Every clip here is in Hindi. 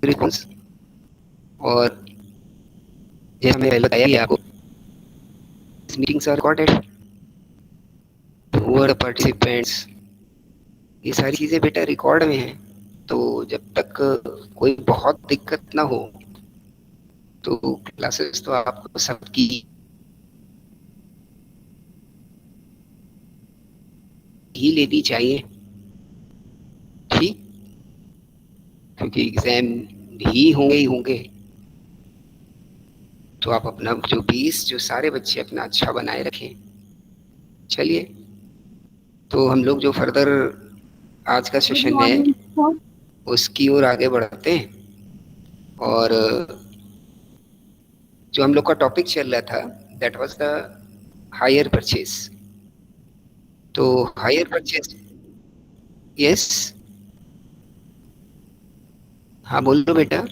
रिस्पॉन्स। और जैसे हमने पहले बताया कि आपको meetings are recorded, who are participants, ये सारी चीजें बेटा रिकॉर्ड में हैं। तो जब तक कोई बहुत दिक्कत ना हो तो क्लासेस तो आपको सबकी ही लेनी चाहिए, ठीक, क्योंकि एग्जाम भी होंगे ही होंगे। तो आप अपना जो बेस जो सारे बच्चे अपना अच्छा बनाए रखें। चलिए, तो हम लोग जो फर्दर आज का गुड सेशन है मॉर्निंग सर। उसकी ओर आगे बढ़ते हैं। और जो हम लोग का टॉपिक चल रहा था that was the hire purchase. तो हायर परचेज, यस, हाँ बोलो बेटा।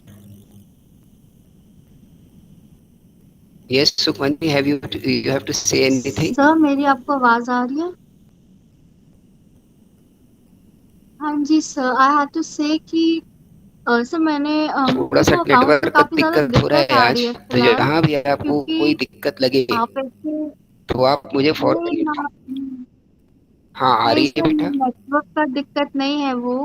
Yes Sukhmani, have you have to say anything? Sir मेरी आपको आवाज आ रही है? हाँ जी sir, I have to say कि सर थोड़ा मेरे सा को अकाउंट्स में नेटवर्क का काफी ज्यादा दिक्कत हो रहा दिक्कत है आ आज, रही है तो फिलहाल। जहाँ भी आपको कोई क्योंकि दिक्कत लगे आप ऐसे तो आप मुझे नहीं फौरन। ना, हाँ आ नहीं रही है सर, बेटा। नेटवर्क का दिक्कत नहीं है वो।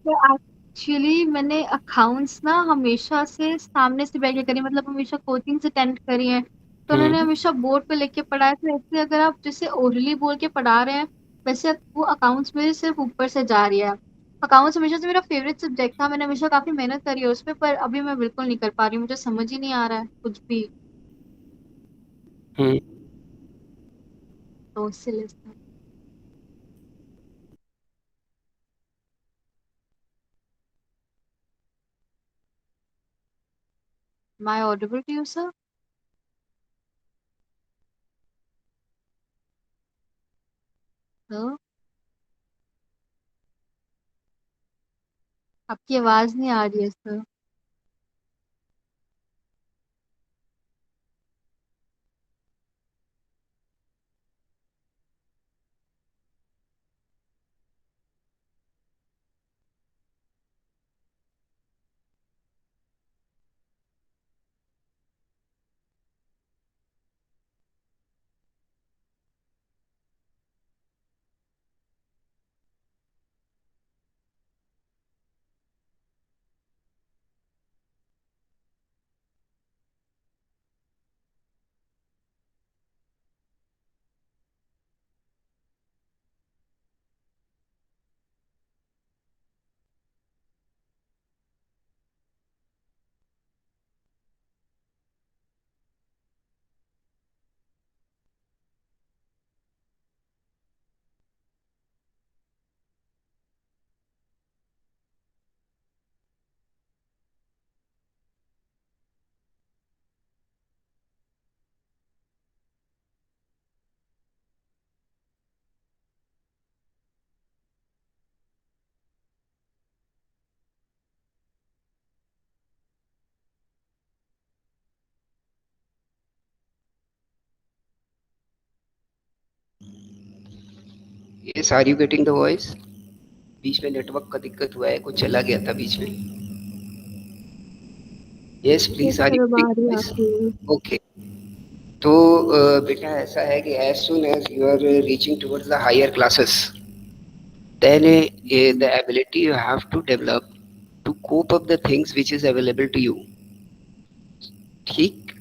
तो एक्चुअली मैंने अकाउंट्स ना हमेशा से सामने से बैठ के करी, मतलब हमेशा कोचिंग से अटेंड करी है। तो उन्होंने हम्म हमेशा बोर्ड पे लिख के पढ़ाया, तो ऐसे अगर आप जैसे ओरली बोल के पढ़ा रहे हैं, वैसे वो अकाउंट्स में सिर्फ ऊपर से जा रही है। अकाउंट्स हमेशा से मेरा फेवरेट सब्जेक्ट था, मैंने हमेशा काफी मेहनत करी है उसमें, पर अभी मैं बिल्कुल नहीं कर पा रही हूँ, मुझे समझ ही नहीं आ रहा है कुछ भी। हम्म। तो इसलिए my audible to you sir? आपकी आवाज नहीं आ रही है sir. Yes, are you getting the voice? बीच में नेटवर्क का दिक्कत हुआ है, कुछ चला गया था बीच में। Yes yes please, are you sir, अब आ गेटिंग रही द है वॉइस? आपकी। ओके। तो बेटा ऐसा है कि एज सुन as you are reaching towards the higher classes, then the ability you have to develop to cope up the things which is available to you, ठीक।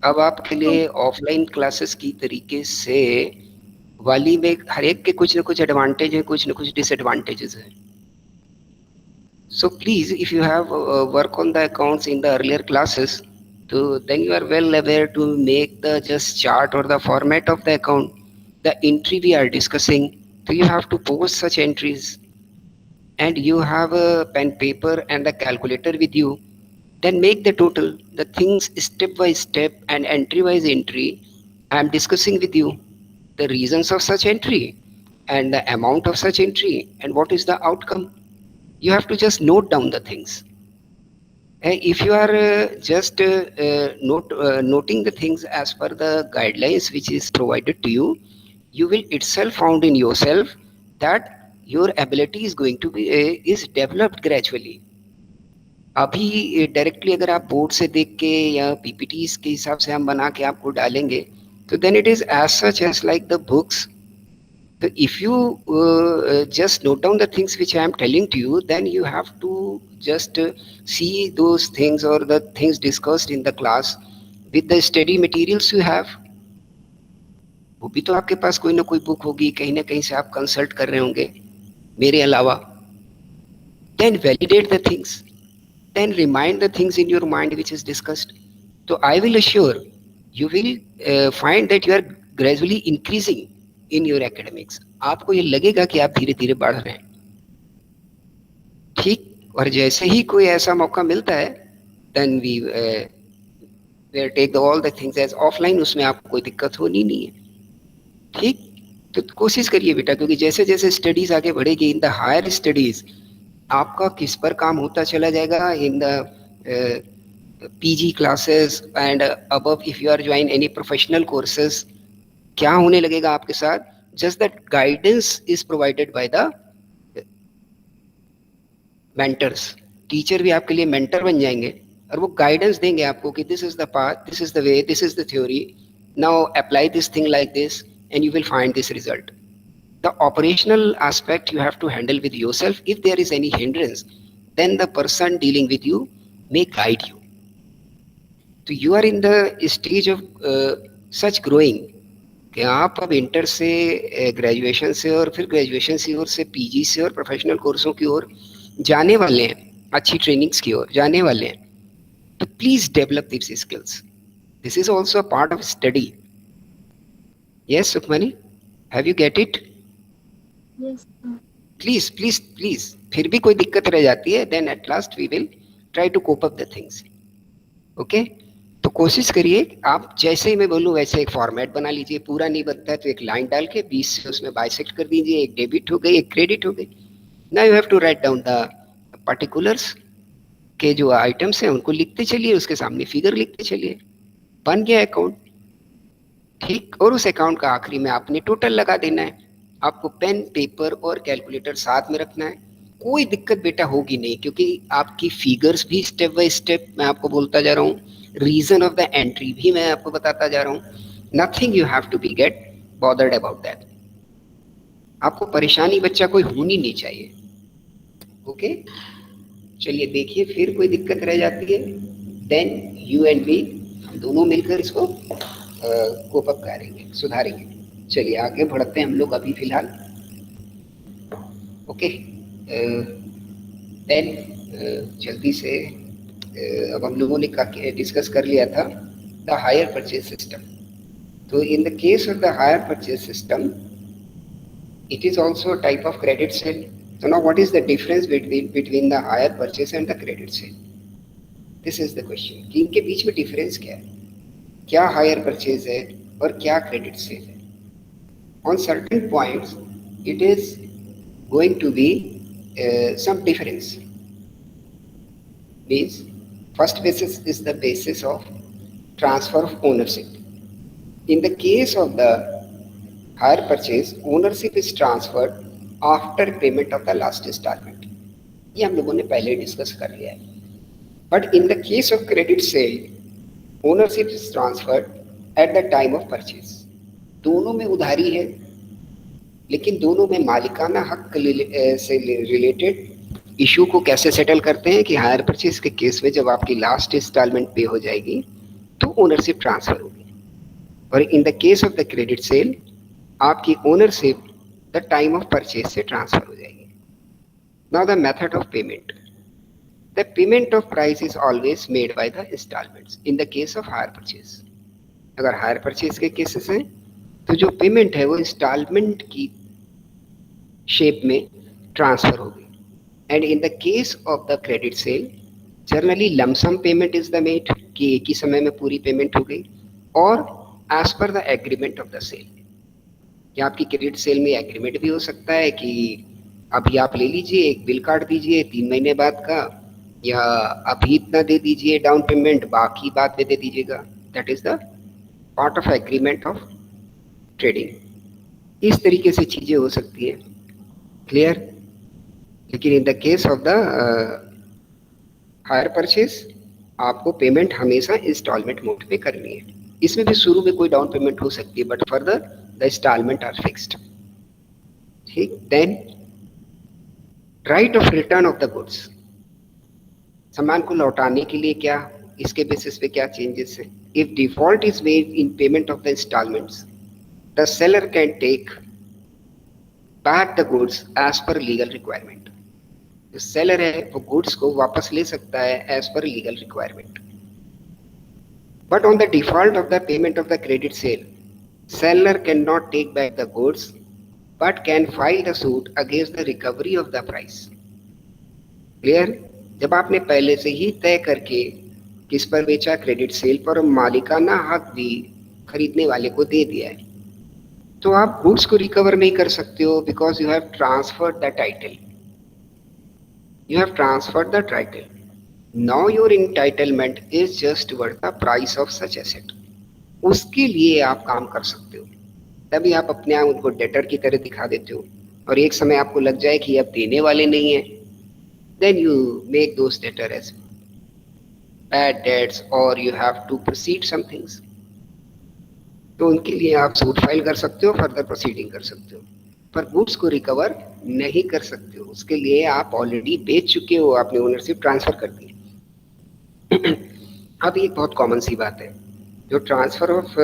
अब आपके तो लिए ऑफलाइन क्लासेस की तरीके से वाली में हर एक के कुछ ना कुछ एडवांटेज है, कुछ ना कुछ डिसएडवांटेजेस है। So please, if you have work on the accounts in the earlier classes, so then you are well aware to make the just chart or the format of the account. The entry we are discussing, so you have to post such entries, and you have a pen paper and a calculator with you. Then make the total, the things step by step and entry wise entry. I am discussing with you the reasons of such entry and the amount of such entry and what is the outcome. You have to just note down the things. If you are just noting the things as per the guidelines which is provided to you, you will itself found in yourself that your ability is going to be is developed gradually. अभी डायरेक्टली अगर आप बोर्ड से देख के या पीपीटीज के हिसाब से हम बना के आपको डालेंगे तो then it is as such as like the books. So if you just note down the things which I am telling to you, then you have to just see those things or the things discussed in the class with the study materials you have. वो भी तो आपके पास कोई ना कोई बुक होगी, कहीं ना कहीं से आप कंसल्ट कर रहे होंगे मेरे अलावा. Then validate the things, then remind the things in your mind which is discussed. So I will assure you will find that you are gradually increasing in your academics. आपको ये लगेगा कि आप धीरे धीरे बढ़ रहे हैं. ठीक. और जैसे ही कोई ऐसा मौका मिलता है then we take all the things as offline. उसमें आपको कोई दिक्कत होनी नहीं है. ठीक. तो कोशिश करिए बेटा, क्योंकि जैसे जैसे स्टडीज आगे बढ़ेगी इन द हायर स्टडीज आपका किस पर काम होता चला जाएगा in the PG classes and above. If you are join any professional courses, क्या होने लगेगा आपके साथ? Just that guidance is provided by the mentors. Teacher भी आपके लिए मेंटर बन जाएंगे और वो गाइडेंस देंगे आपको कि this is the path, this is the way, this is the theory, now apply this thing like this and you will find this result. The operational aspect you have to handle with yourself. If there is any hindrance, then the person dealing with you may guide you. So you are in the stage of such growing कि आप अब इंटर से ग्रेजुएशन से और फिर ग्रेजुएशन की ओर से पीजी से और प्रोफेशनल कोर्सों की ओर जाने वाले हैं, अच्छी ट्रेनिंग्स की ओर जाने वाले हैं. तो please develop this skills. This is also a part of study. Yes Sukhmani, have you get it? Yes, sir. Please please please. फिर भी कोई दिक्कत रह जाती है then at last we will try to cope up the things. Okay. तो कोशिश करिए आप जैसे ही मैं बोलूँ वैसे एक फॉर्मेट बना लीजिए. पूरा नहीं बनता है तो एक लाइन डाल के 20 से उसमें बाइसेक्ट कर दीजिए. एक डेबिट हो गई, एक क्रेडिट हो गई. Now you have to write down the particulars के जो आइटम्स हैं उनको लिखते चलिए, उसके सामने फिगर लिखते चलिए. बन गया अकाउंट. ठीक. और उस अकाउंट का आखिरी में आपने टोटल लगा देना है. आपको पेन पेपर और कैलकुलेटर साथ में रखना है. कोई दिक्कत बेटा होगी नहीं, क्योंकि आपकी फिगर्स भी स्टेप बाय स्टेप मैं आपको बोलता जा रहा हूँ. रीजन ऑफ द एंट्री भी मैं आपको बताता जा रहा हूँ. Nothing you have to be get bothered about that. आपको परेशानी बच्चा कोई होनी नहीं चाहिए. ओके. चलिए देखिए, फिर कोई दिक्कत रह जाती है देन यू एंड मी हम दोनों मिलकर इसको कोप अप करेंगे, सुधारेंगे. चलिए आगे बढ़ते हैं हम लोग अभी फिलहाल. ओके. देन जल्दी से अब हम लोगों ने डिस्कस कर लिया था द हायर परचेज सिस्टम. तो in the case of the hire purchase system it is also a type of credit sale. So now what is the difference between the hire purchase and the credit sale? This is the question. कि इनके बीच में डिफरेंस क्या है? क्या हायर परचेज है और क्या क्रेडिट सेल है? On certain points it is going to be some difference. Means first basis is the basis of transfer of ownership. In the case of the hire purchase, ownership is transferred after payment of the last installment. ये हम लोगों ने पहले डिस्कस कर लिया है. But in the case of credit sale, ownership is transferred eight the time of purchase. दोनों में उधारी है, लेकिन दोनों में मालिकाना हक से रिलेटेड इशू को कैसे सेटल करते हैं कि हायर परचेज के केस में जब आपकी लास्ट इंस्टॉलमेंट पे हो जाएगी तो ओनरशिप ट्रांसफर होगी. और in the case of the credit sale आपकी ownership the time of purchase से ट्रांसफर हो जाएगी. Now the method of payment. The payment of price is always made by the instalments in the case of hire purchase. अगर हायर परचेज के केसेस हैं तो जो पेमेंट है वो इंस्टॉलमेंट की शेप में ट्रांसफर होगी. And in the case of the credit cell generally lump sum payment is the made कि एक ही समय में पूरी पेमेंट हो गई, और as per the agreement of the sale. या आपकी क्रेडिट सेल में एग्रीमेंट भी हो सकता है कि अभी आप ले लीजिए, एक बिल काट दीजिए 3 महीने बाद का, या अभी इतना दे दीजिए डाउन पेमेंट, बाकी बाद में दे दीजिएगा. That is the part of agreement of trading. इस तरीके से चीजें हो सकती है. क्लियर? लेकिन इन the case of the hire purchase आपको पेमेंट हमेशा इंस्टॉलमेंट मोड पे करनी है। इसमें भी शुरू में कोई डाउन पेमेंट हो सकती है, but further the instalment are fixed. ठीक, then right of return of the goods, सामान को लौटाने के लिए क्या, इसके बेसिस पे क्या चेंजेस है। If default is made in payment of the installments, the seller can take back the goods as per legal requirement. जो सेलर है वो गुड्स को वापस ले सकता है as per legal requirement. But on the default of the payment of the credit sale, seller cannot take back the goods but can file the suit against the recovery of the price. Clear? जब आपने पहले से ही तय करके किस पर बेचा, क्रेडिट सेल पर, मालिकाना हक भी खरीदने वाले को दे दिया है, तो आप गुड्स को रिकवर नहीं कर सकते हो, because you have transferred the title. You have transferred the title. Now your entitlement is just worth the price of such asset. उसके लिए आप काम कर सकते हो। तभी आप अपने आप उनको डेटर की तरह दिखा देते हो, और एक समय आपको लग जाए कि अब देने वाले नहीं है, then you make those debtor as bad debts और you have to proceed some things. तो उनके लिए आप सूट फाइल कर सकते हो, फर्दर प्रोसीडिंग कर सकते हो, पर गुड्स को रिकवर नहीं कर सकते हो। उसके लिए आप ऑलरेडी बेच चुके हो, आपने ओनरशिप ट्रांसफर कर दी। अब एक बहुत कॉमन सी बात है, जो transfer of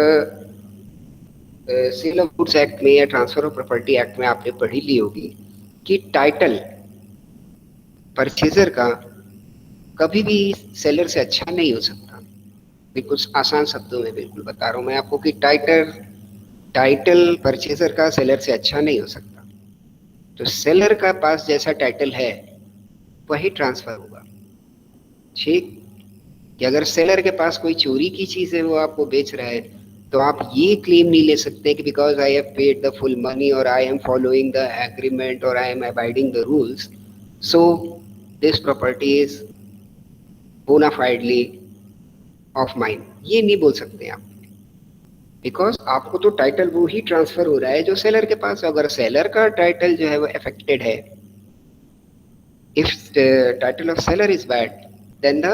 sale of goods act में या ट्रांसफर ऑफ प्रॉपर्टी एक्ट में आपने पढ़ी ली होगी कि टाइटल परचेजर का कभी भी सेलर से अच्छा नहीं हो सकता। बिल्कुल आसान शब्दों में बिल्कुल बता रहा हूं मैं आपको कि टाइटल परचेजर का सेलर से अच्छा नहीं हो सकता। तो सेलर का पास जैसा टाइटल है वही ट्रांसफर होगा। ठीक, कि अगर सेलर के पास कोई चोरी की चीज है, वो आपको बेच रहा है, तो आप ये क्लेम नहीं ले सकते कि because I have paid the full money और I am following the agreement और I am abiding the rules, so this property is bonafidely of mine. ये नहीं बोल सकते आप, बिकॉज आपको तो टाइटल वो ही ट्रांसफर हो रहा है जो सेलर के पास। अगर सेलर का टाइटल जो है वो अफेक्टेड है, if title of seller is bad, then the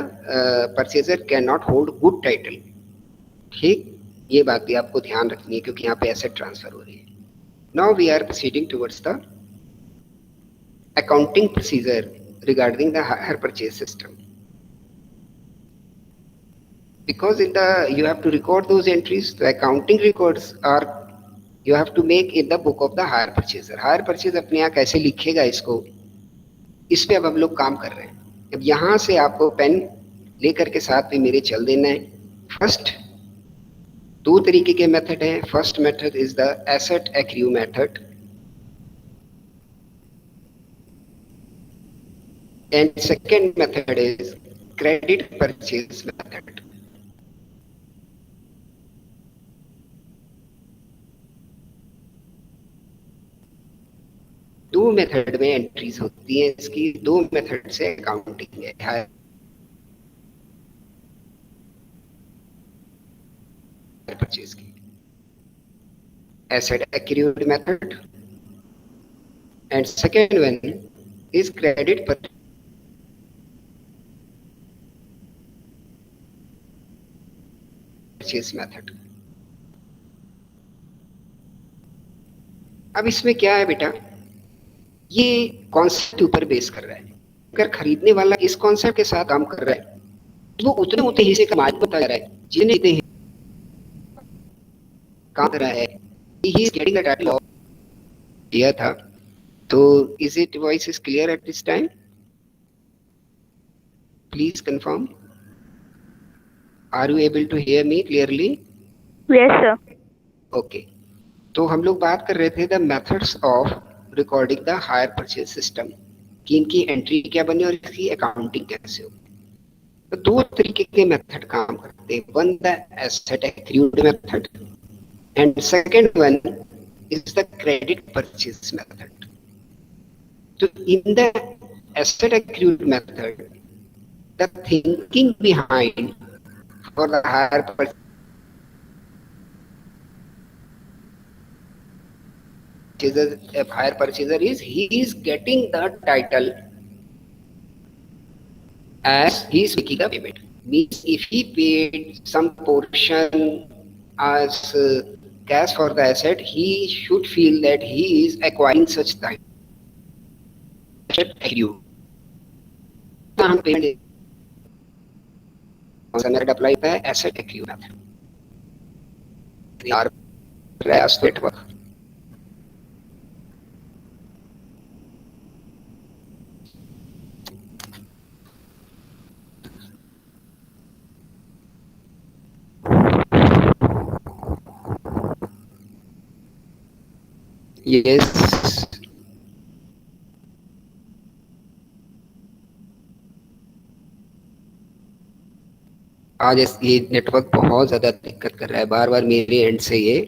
purchaser cannot hold good title। ठीक, ये बात भी आपको ध्यान रखनी है क्योंकि यहाँ पे एसेट ट्रांसफर हो रही है। Now we are proceeding towards the accounting procedure regarding the hire purchase system. Because in the you have to record those entries, the accounting records are you have to make in the book of the hire purchaser। Hire purchase अपने यहाँ कैसे लिखेगा इसको, इस पे अब हम लोग काम कर रहे हैं। अब यहाँ से आपको पेन लेकर के साथ में मेरे चल देना है। फर्स्ट, दो तरीके के मेथड हैं। First method is the asset accrue method and second method is credit purchase method. दो मेथड में एंट्रीज होती हैं इसकी, दो मेथड से अकाउंटिंग है परचेज की। Asset accrued method and second one is credit purchase method. अब इसमें क्या है बेटा, ये कॉन्सेप्ट ऊपर बेस कर रहा है। अगर खरीदने वाला इस कॉन्सेप्ट के साथ काम कर रहा है तो वो उतने उतने हिस्से का मालिक बता रहा है जिन्हें काम कर रहा है, he is getting the title of दिया था। तो is it voice is clear at this time? Please confirm, are you able to hear me clearly? Yes sir. Okay, तो हम लोग बात कर रहे थे the methods of recording the hire purchase system, कि इनकी एंट्री क्या बनी और इसकी अकाउंटिंग कैसे हो। तो दो तरीके के मेथड काम करते हैं, one the asset accrued method and second one is the credit purchase method. तो in the asset accrued method the thinking behind for the hire purchase hire purchaser is he is getting the title as he is making a payment. Means if he paid some portion as cash for the asset, he should feel that he is acquiring such thing. Asset accrued. हम पेमेंट कौन सा मेथड अप्लाई होता है? एसेट एक्यू मेथड. यार REST नेटवर्क. Yes. आज ये नेटवर्क बहुत ज्यादा दिक्कत कर रहा है, बार बार मेरे एंड से ये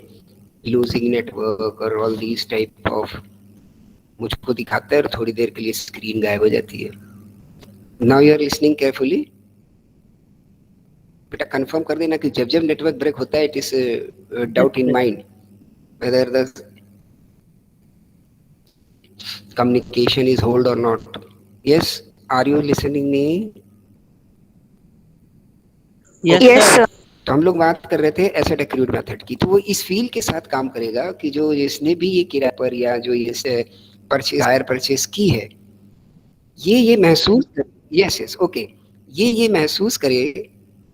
लूजिंग नेटवर्क और ऑल दीज टाइप ऑफ मुझको दिखाता है और थोड़ी देर के लिए स्क्रीन गायब हो जाती है. Now you are listening carefully. बेटा कंफर्म कर देना कि जब जब नेटवर्क ब्रेक होता है, it is doubt in mind whether the communication is hold or not. Yes, are you listening me? Yes, sir. तो हम लोग बात कर रहे थे एसेट एक्रूड मेथड की. तो वो इस फील के साथ काम करेगा कि जो जिसने भी ये किराए पर या जो ये परचेज हायर परचेज की है, ये महसूस, यस यस ओके, ये महसूस करे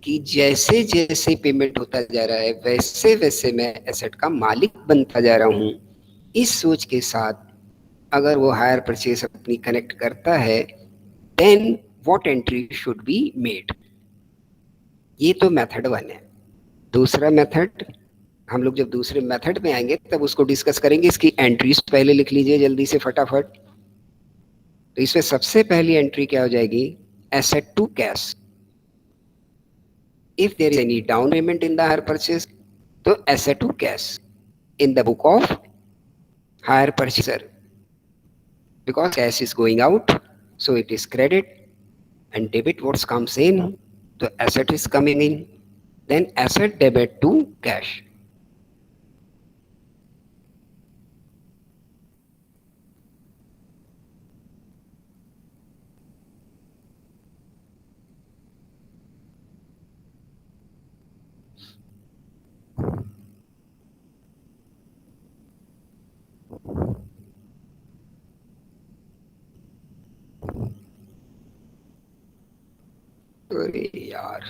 कि जैसे जैसे पेमेंट होता जा रहा है वैसे वैसे मैं एसेट का मालिक बनता जा रहा हूँ. इस सोच के साथ अगर वो हायर परचेज अपनी कनेक्ट करता है, then what entry should be made. ये तो मेथड 1 है. दूसरा मेथड, हम लोग जब दूसरे मेथड में आएंगे तब उसको डिस्कस करेंगे. इसकी एंट्रीज पहले लिख लीजिए जल्दी से फटाफट. तो इसमें सबसे पहली एंट्री क्या हो जाएगी? Asset to cash. If there is any down payment in the hire purchase, तो asset to cash in the book of hire purchaser. Because cash is going out, so it is credit, and debit what comes in, the asset is coming in, then asset debit to cash. अरे यार,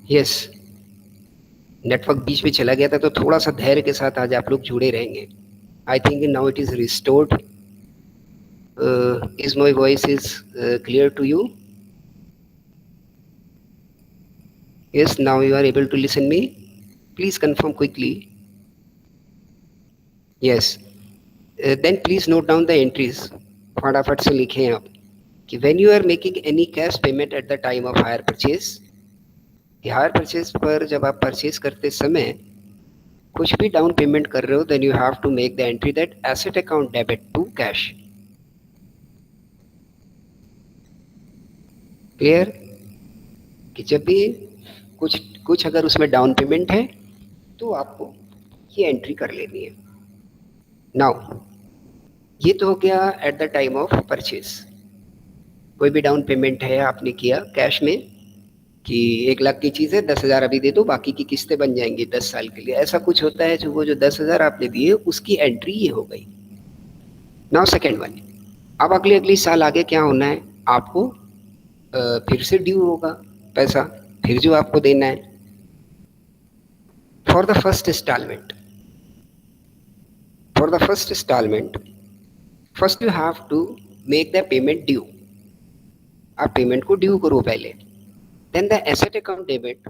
यस, नेटवर्क बीच में चला गया था, तो थोड़ा सा धैर्य के साथ आज आप लोग जुड़े रहेंगे. I think now it is restored. Is my voice is clear to you? Yes, now you are able to listen me. Please confirm quickly. Yes. Then please note down the entries. फटाफट से लिखें आप कि when you are making any cash payment at the time of hire purchase, hire purchase पर जब आप परचेज करते समय कुछ भी डाउन पेमेंट कर रहे हो, then you have to make the entry that asset account debit to cash. Clear? कि जब भी कुछ अगर उसमें डाउन पेमेंट है तो आपको ये एंट्री कर लेनी है. नाउ ये तो हो गया eight the time of purchase. कोई भी डाउन पेमेंट है आपने किया कैश में कि 1 लाख की चीज़ है, 10,000 अभी दे दो, बाकी की किस्तें बन जाएंगी 10 साल के लिए, ऐसा कुछ होता है. जो 10,000 आपने दिए उसकी एंट्री ये हो गई. नाउ सेकेंड वन, अब अगले साल आगे क्या होना है, आपको फिर से ड्यू होगा पैसा, फिर जो आपको देना है. For the first installment first you have to make the payment due. आप पेमेंट को ड्यू करो पहले. Then the asset account debit,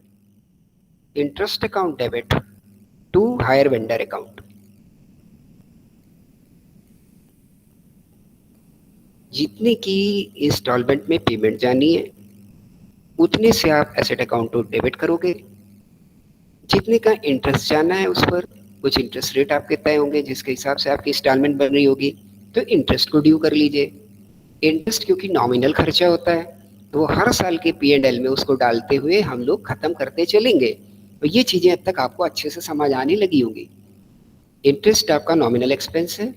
interest account debit to hire vendor account. जितने की इंस्टॉलमेंट में पेमेंट जानी है उतने से आप एसेट अकाउंट को डेबिट करोगे. जितने का इंटरेस्ट जाना है उस पर कुछ इंटरेस्ट रेट आपके तय होंगे जिसके हिसाब से आपकी इंस्टॉलमेंट बन रही होगी, तो इंटरेस्ट को ड्यू कर लीजिए. इंटरेस्ट क्योंकि नॉमिनल खर्चा होता है तो हर साल के P&L में उसको डालते हुए हम लोग खत्म करते चलेंगे. तो ये चीज़ें अब तक आपको अच्छे से समझ आने लगी होंगी. इंटरेस्ट आपका नॉमिनल एक्सपेंस है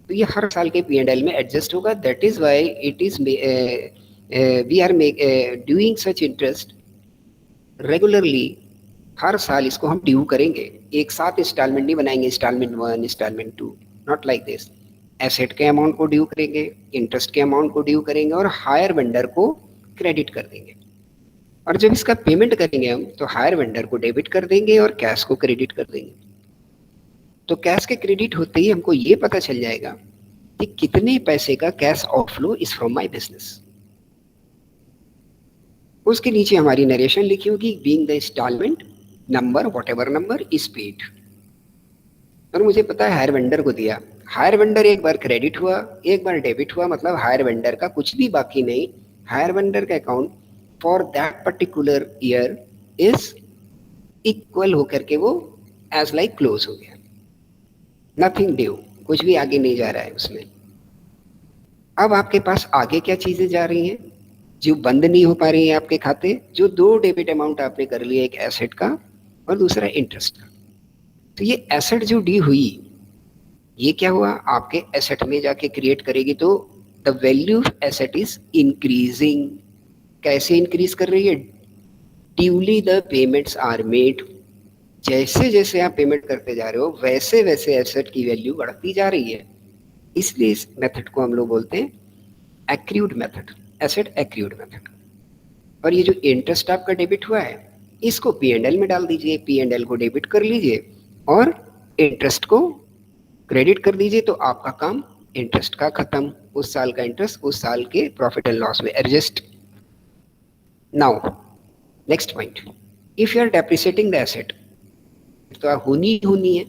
तो ये हर साल के P&L में एडजस्ट होगा. That is why it is we are doing such interest regularly. हर साल इसको हम ड्यू करेंगे, एक साथ इंस्टॉलमेंट नहीं बनाएंगे, installment 1 installment 2, not like this. Asset के अमाउंट को ड्यू करेंगे, इंटरेस्ट के अमाउंट को ड्यू करेंगे और हायर वेंडर को क्रेडिट कर देंगे. और जब इसका पेमेंट करेंगे हम तो हायर वेंडर को डेबिट कर देंगे और कैश को क्रेडिट कर देंगे. तो कैश के क्रेडिट होते ही हमको ये पता चल जाएगा कि कितने पैसे का cash outflow is from my business. उसके नीचे हमारी नरेशन लिखी होगी, being the installment number whatever number is paid. और मुझे पता है हायर वेंडर को दिया, हायर वेंडर एक बार क्रेडिट हुआ एक बार डेबिट हुआ, मतलब हायर वेंडर का कुछ भी बाकी नहीं. हायर वेंडर का account for that particular year is equal होकर के वो एज लाइक क्लोज हो गया. नथिंग ड्यू, कुछ भी आगे नहीं जा रहा है उसमें. अब आपके पास आगे क्या चीजें जा रही हैं जो बंद नहीं हो पा रही है आपके खाते. जो 2 डेबिट अमाउंट आपने कर लिए, एक एसेट का और दूसरा इंटरेस्ट का. तो ये एसेट जो डी हुई ये क्या हुआ, आपके एसेट में जाके क्रिएट करेगी. तो the value of asset is increasing. कैसे इंक्रीज कर रही है, duly the payments are made. जैसे जैसे आप पेमेंट करते जा रहे हो वैसे वैसे एसेट की वैल्यू बढ़ती जा रही है. इसलिए इस मेथड को हम लोग बोलते हैं accrued method, asset accrued method. और ये जो इंटरेस्ट आपका डेबिट हुआ है इसको P&L में डाल दीजिए, P&L को डेबिट कर लीजिए और इंटरेस्ट को क्रेडिट कर दीजिए. तो आपका काम इंटरेस्ट का खत्म, उस साल का इंटरेस्ट उस साल के प्रॉफिट एंड लॉस में adjust. Now next point, if you are depreciating the asset तो होनी है.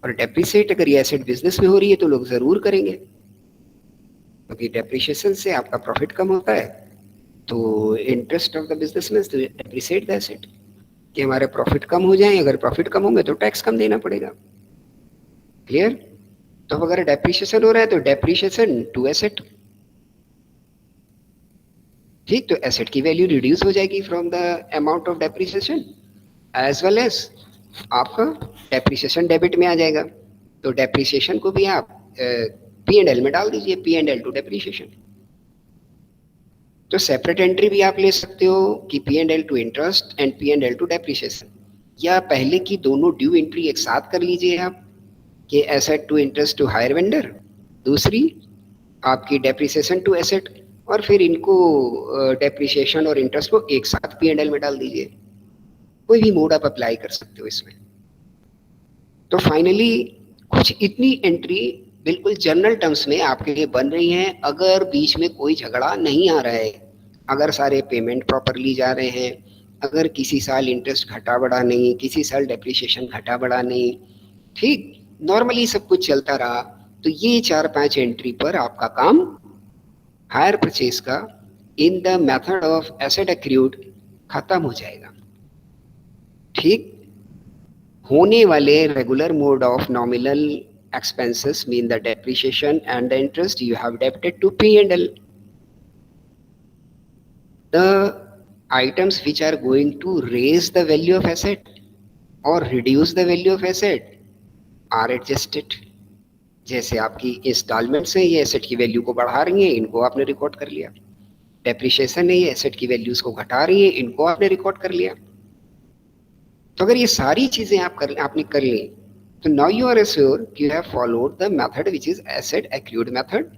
और डेप्रिसिएट अगर ये एसेट बिजनेस में हो रही है तो लोग जरूर करेंगे क्योंकि डेप्रिसिएशन से आपका प्रॉफिट कम होता है. तो इंटरेस्ट ऑफ द बिजनेस में डेप्रिसिएट द एसेट कि हमारे प्रॉफिट कम हो जाए. अगर प्रॉफिट कम होंगे तो टैक्स कम देना पड़ेगा. क्लियर? तो अगर डेप्रिसिएशन हो रहा है तो डेप्रिसिएशन टू एसेट. ठीक, तो एसेट की वैल्यू रिड्यूस हो जाएगी from the amount of depreciation as well as आपका डेप्रिसिएशन डेबिट में आ जाएगा. तो डेप्रिसिएशन को भी आप P&L में डाल दीजिए, P&L टू डेप्रिसिएशन. तो सेपरेट एंट्री भी आप ले सकते हो कि P&L to interest and P&L to depreciation, या पहले की दोनों ड्यू एंट्री एक साथ कर लीजिए आप कि asset to interest to hire vendor, दूसरी आपकी डेप्रिसिएशन टू एसेट, और फिर इनको डेप्रिसिएशन और इंटरेस्ट को एक साथ P&L में डाल दीजिए. कोई भी मोड आप अप्लाई कर सकते हो इसमें. तो फाइनली कुछ इतनी एंट्री बिल्कुल जनरल टर्म्स में आपके लिए बन रही हैं अगर बीच में कोई झगड़ा नहीं आ रहा है, अगर सारे पेमेंट प्रॉपरली जा रहे हैं, अगर किसी साल इंटरेस्ट घटा बढ़ा नहीं, किसी साल डेप्रिसिएशन घटा बढ़ा नहीं, ठीक, नॉर्मली सब कुछ चलता रहा, तो ये 4-5 एंट्री पर आपका काम हायर परचेज का in the method of asset accrued खत्म हो जाएगा। ठीक, होने वाले regular mode of nominal expenses mean the depreciation and the interest you have debited to P&L. The items which are going to raise the value of asset or reduce the value of asset are adjusted. जैसे आपकी इंस्टॉलमेंट्स है, ये एसेट की वैल्यू को बढ़ा रही है, इनको आपने रिकॉर्ड कर लिया। डेप्रिशिएशन है, ये एसेट की वैल्यूज को घटा रही है, इनको आपने रिकॉर्ड कर लिया। तो अगर ये सारी चीजें आपने कर ली, so now you are assured you have followed the method which is asset accrued method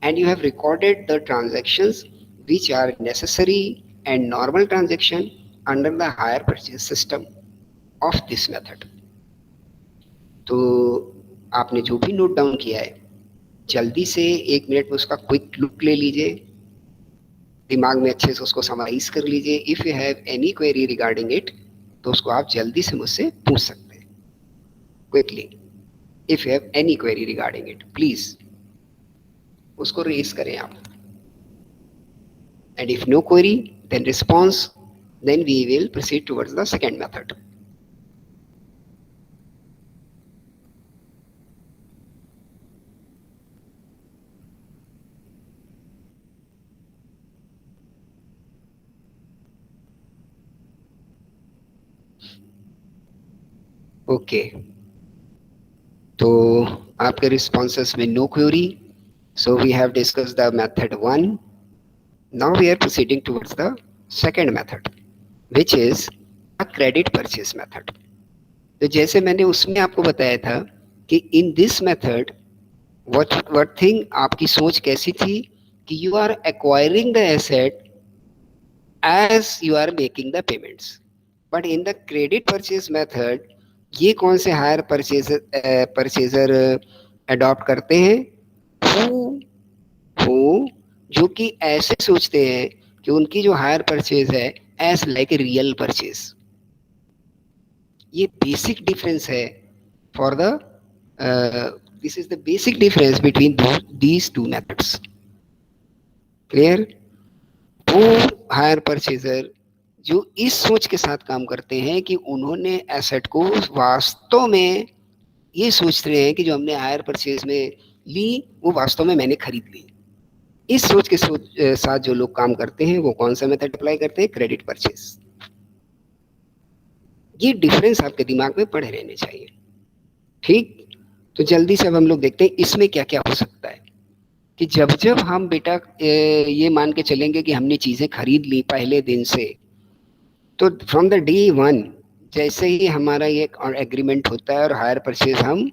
and you have recorded the transactions which are necessary and normal transaction under the hire purchase system of this method. तो आपने जो भी नोट डाउन किया है, जल्दी से 1 मिनट में उसका क्विक लुक ले लीजिए, दिमाग में अच्छे से उसको समराइज कर लीजिए। If you have any query regarding it तो उसको आप जल्दी से मुझसे पूछ सकते हैं quickly. If you have any query regarding it, please उसको रेज करें आप। And if no query, then response, then we will proceed towards the second method. Okay. तो आपके रिस्पॉन्सेस में no query, so we have discuss the method 1. Now we are proceeding towards the second method which is a credit purchase method. तो जैसे मैंने उसमें आपको बताया था कि in this method what thing, आपकी सोच कैसी थी कि you are acquiring the asset as you are making the payments, but in the credit purchase method ये कौन से हायर परचेजर अडॉप्ट करते हैं, हु जो कि ऐसे सोचते हैं कि उनकी जो हायर परचेज है as like a real purchase. ये बेसिक डिफरेंस है for the this is the basic difference between these two methods. Clear? वो हायर परचेजर जो इस सोच के साथ काम करते हैं कि उन्होंने एसेट को वास्तव में ये सोच रहे हैं कि जो हमने हायर परचेज में ली वो वास्तव में मैंने खरीद ली, इस सोच के साथ जो लोग काम करते हैं वो कौन सा मेथड अप्लाई करते हैं, क्रेडिट परचेज. ये डिफरेंस आपके दिमाग में पड़े रहने चाहिए. ठीक, तो जल्दी से अब हम लोग देखते हैं इसमें क्या क्या हो सकता है कि जब जब हम बेटा ये मान के चलेंगे कि हमने चीजें खरीद ली पहले दिन से, तो फ्रॉम द डे 1 जैसे ही हमारा ये एग्रीमेंट होता है और हायर परचेज हम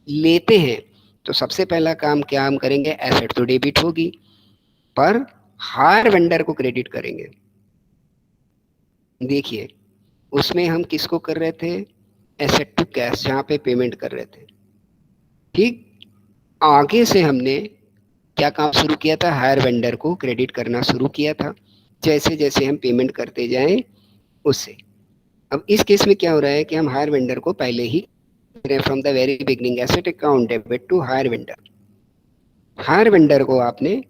लेते हैं, तो सबसे पहला काम क्या हम करेंगे, एसेट तो डेबिट होगी पर हायर वेंडर को क्रेडिट करेंगे. देखिए उसमें हम किसको कर रहे थे, एसेट टू कैश, जहाँ पे पेमेंट कर रहे थे. ठीक, आगे से हमने क्या काम शुरू किया था, हायर वेंडर को क्रेडिट करना शुरू किया था जैसे जैसे हम पेमेंट करते जाएं उससे. अब इस केस में क्या हो रहा है कि हम हायर वेंडर को पहले ही from the very beginning asset account debit to hire vendor. Hire vendor को आपने